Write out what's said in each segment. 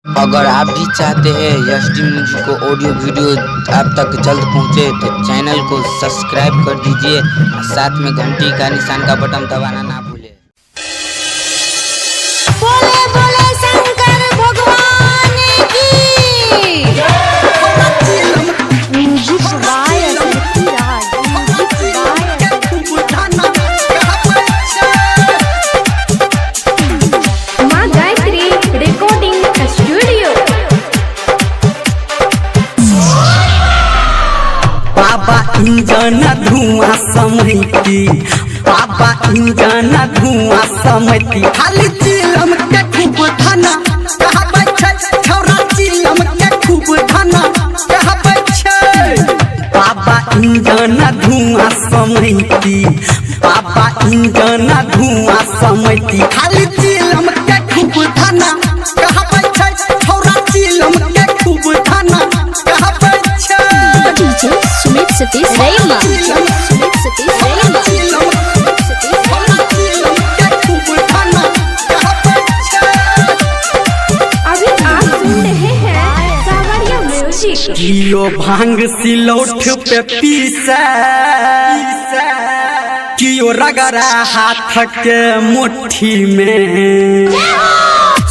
अगर आप भी चाहते हैं एसडी म्यूजिक को ऑडियो वीडियो आप तक जल्द पहुंचे तो चैनल को सब्सक्राइब कर दीजिए और साथ में घंटी का निशान का बटन दबाना ना भूलें। बोले बोले शंकर भगवान की माँ गायत्री रिकॉर्डिंग स्टूडियो। बाबा इंजन धुआं समैती, बाबा इंजन धुआं समैती, खाली चिलम के खूब धना कहबै छै, छौरा चिलम के खूब धना कहबै छै। बाबा इंजन धुआं समैती, बाबा इंजन धुआं समैती, खाली चिलम के खूब धना कहबै छै, छौरा चिलम के खूब धना कहबै छै। डीजे सुमित सतीश रैमा, सुमित सतीश रैमा, अभी आप सुन रहे हैं सावरिया म्यूजिक। कियो भांग सिलौठ पे पीसे, कियो रगड़ा हाथ के मुट्ठी में,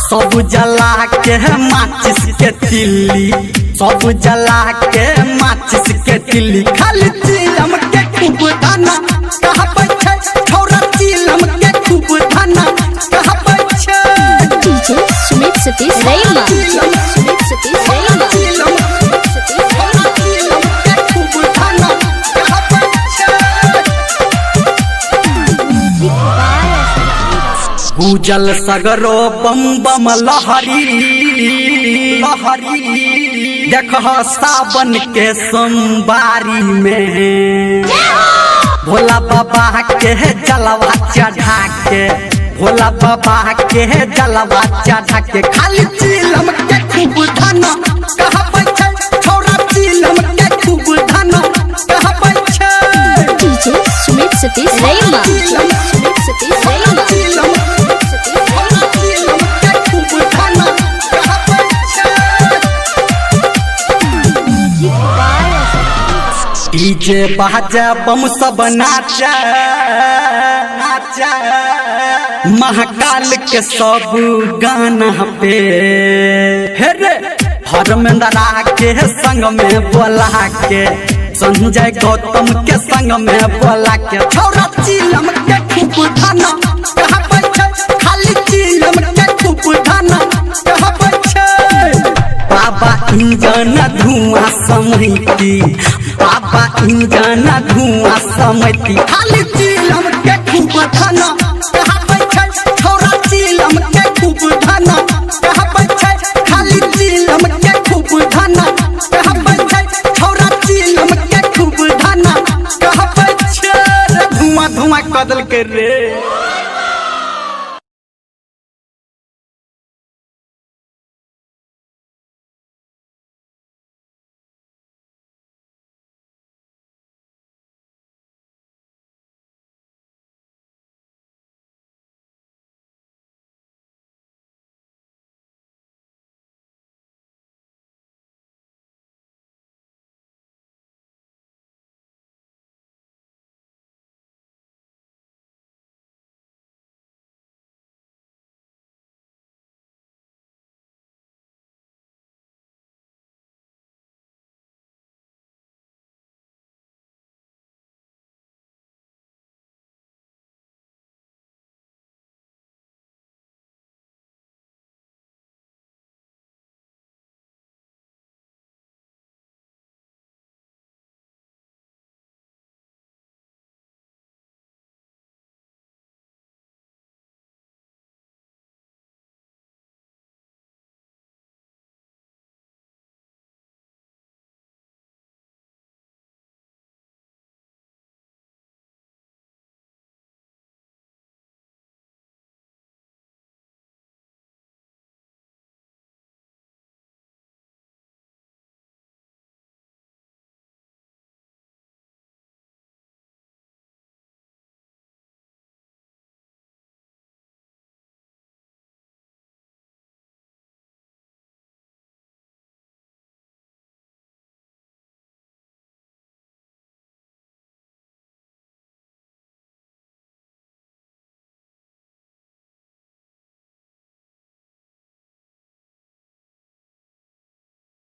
सब जला के माचिस के तिल्ली, सब जला के माचिस के तिल्ली, खाली चिलम के खूब धना कहबै छै, छौरा चिलम के खूब धना कहबै छै। डीजे सुमित सतीश रैमा, सुमित सतीश रैमा, भूजल सगरो बम बम लहरी लहरी, देख सावन के सोमवारी में भोला बाबा के जलवा चढ़ा के, भोला बाबा के जलवा चढ़ा के, खाली चिलम के खूब धना कहबै छै, छौरा चिलम के खूब धना कहबै छै। डीजे सुमित सतीश रैमा, सुमित सतीश रैमा, डीजे बाजा बम सब नाचा नाचा, महाकाल के सब गाना पे हेरे हरमेंद्रा के संग में बोला के, संजय गौतम के संग में बोला के, छौरा चिलम के खूब धना कहबै छै, खाली चिलम के खूब धना कहबै छै। बाबा इंजन धुआं समैती, बाबा इंजन धुआं समैती, खाली चिलम के खूब धना